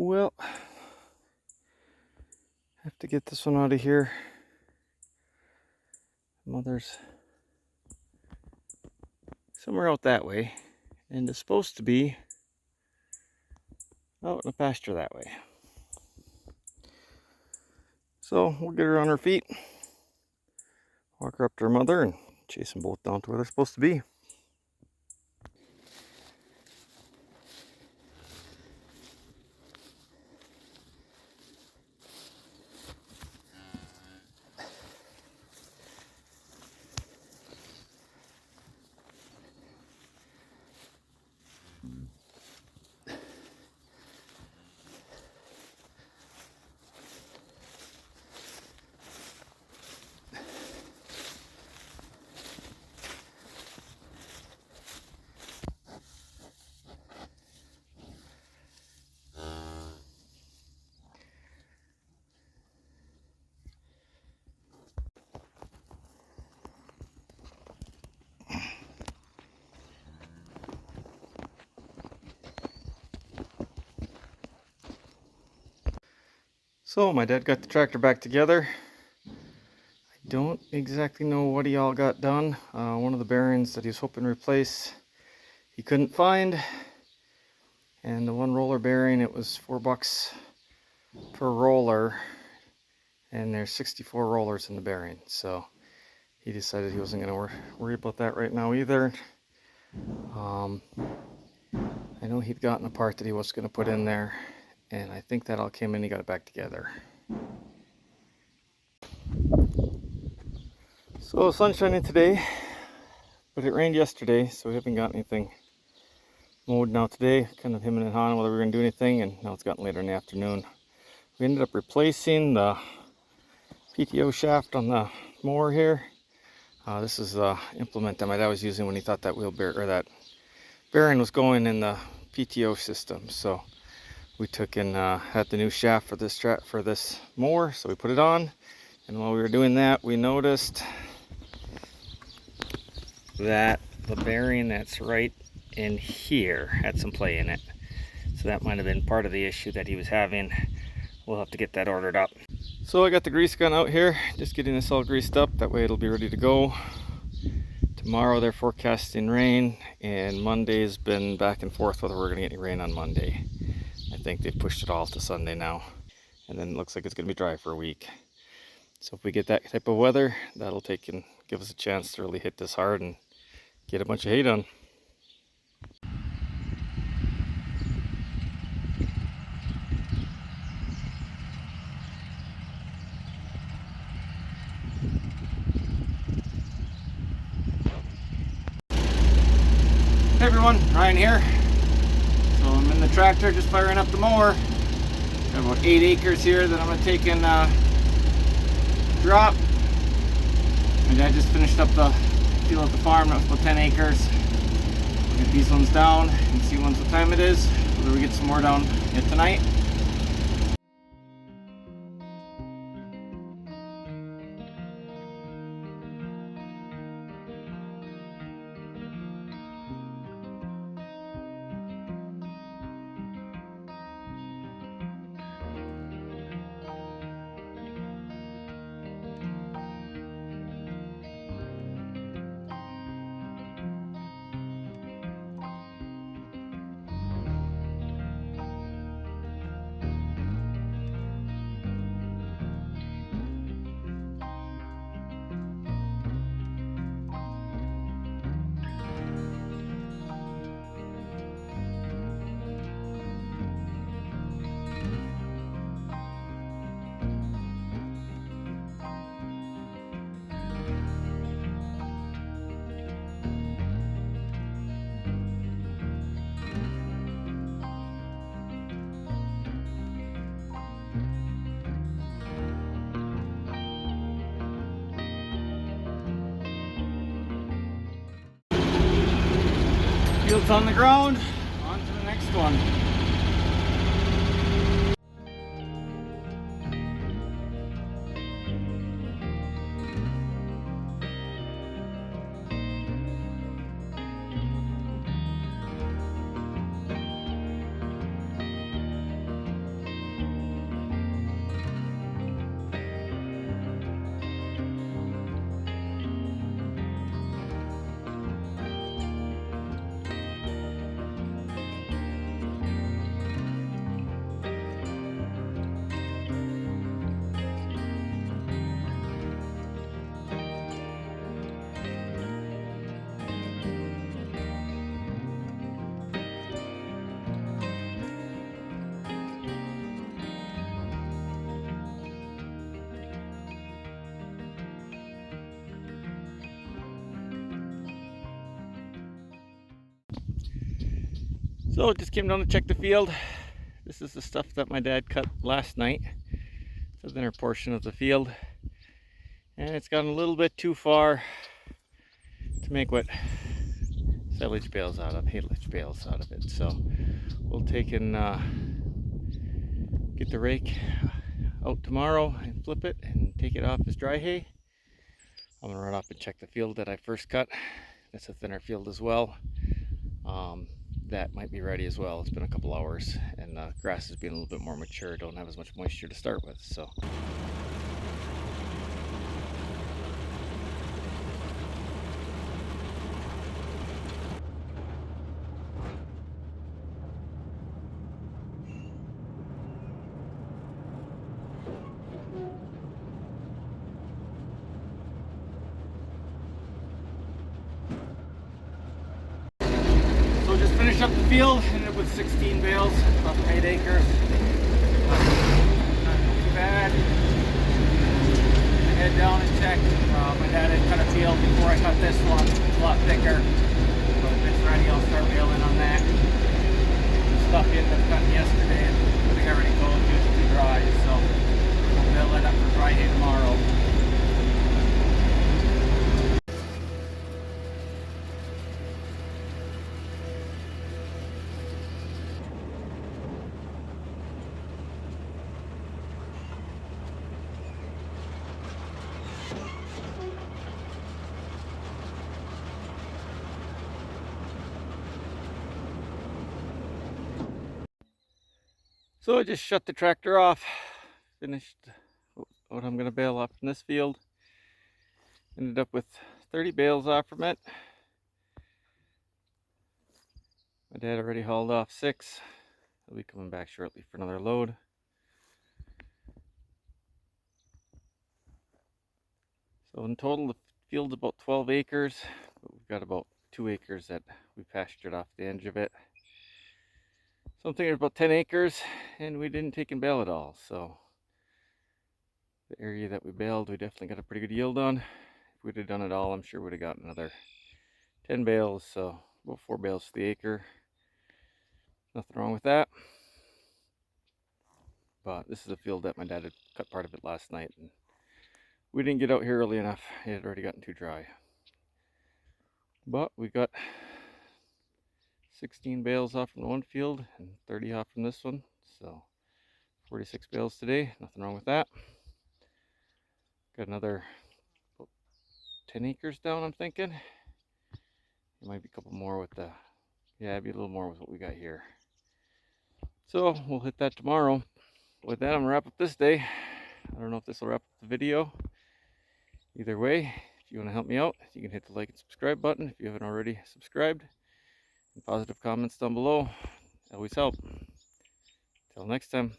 Well, have to get this one out of here. Mother's somewhere out that way, and it's supposed to be out in the pasture that way. So we'll get her on her feet, walk her up to her mother, and chase them both down to where they're supposed to be. So my dad got the tractor back together. I don't exactly know what he all got done. One of the bearings that he was hoping to replace, he couldn't find. And the one roller bearing, it was $4 per roller. And there's 64 rollers in the bearing. So he decided he wasn't going to worry about that right now either. I know he'd gotten a part that he was going to put in there. And I think that all came in, he got it back together. So sun's shining today, but it rained yesterday, so we haven't got anything mowed now today. Kind of him and Han whether we were going to do anything, and now it's gotten later in the afternoon. We ended up replacing the PTO shaft on the mower here. This is the implement that my dad was using when he thought that wheel bear or that bearing was going in the PTO system. So we took and had the new shaft for this mower, so we put it on. And while we were doing that, we noticed that the bearing that's right in here had some play in it. So that might have been part of the issue that he was having. We'll have to get that ordered up. So I got the grease gun out here, just getting this all greased up. That way it'll be ready to go. Tomorrow they're forecasting rain, and Monday's been back and forth whether we're gonna get any rain on Monday. I think they've pushed it all to Sunday now. And then it looks like it's gonna be dry for a week. So if we get that type of weather, that'll take and give us a chance to really hit this hard and get a bunch of hay done. Hey everyone, Ryan here. So I'm in the tractor just firing up the mower. Got about 8 acres here that I'm going to take and drop. My dad just finished up the field at the farm. That was about 10 acres. We'll get these ones down and see once what time it is, whether we get some more down yet tonight. Field's on the ground, on to the next one. So just came down to check the field. This is the stuff that my dad cut last night. It's the inner portion of the field. And it's gotten a little bit too far to make what silage bales out of, haylage bales out of it. So we'll take and get the rake out tomorrow and flip it and take it off as dry hay. I'm gonna run up and check the field that I first cut. That's a thinner field as well. That might be ready as well. It's been a couple hours and grass is being a little bit more mature. Don't have as much moisture to start with. So. So just finished up the field, ended up with 16 bales, about 8 acres. Not too bad. I head down and check. My dad had cut a field before I cut this one. It's a lot thicker. But if it's ready, I'll start baling on that. Stuff he ended up cutting yesterday, and I think I already told you it's too dry, so I'll bale it up for dry hay tomorrow. So I just shut the tractor off, finished what I'm going to bale off from this field. Ended up with 30 bales off from it. My dad already hauled off 6. He'll be coming back shortly for another load. So in total the field's about 12 acres, but we've got about 2 acres that we pastured off the edge of it. So I'm thinking about 10 acres, and we didn't take and bale it all. So the area that we baled, we definitely got a pretty good yield on. If we'd have done it all, I'm sure we'd have got another 10 bales, so about 4 bales to the acre. Nothing wrong with that. But this is a field that my dad had cut part of it last night, and we didn't get out here early enough. It had already gotten too dry. But we got 16 bales off from the one field and 30 off from this one. So 46 bales today, nothing wrong with that. Got another 10 acres down, I'm thinking. It might be a couple more with the, yeah, it'd be a little more with what we got here. So we'll hit that tomorrow. With that, I'm gonna wrap up this day. I don't know if this will wrap up the video. Either way, if you want to help me out, you can hit the like and subscribe button if you haven't already subscribed. And positive comments down below always help. Till next time.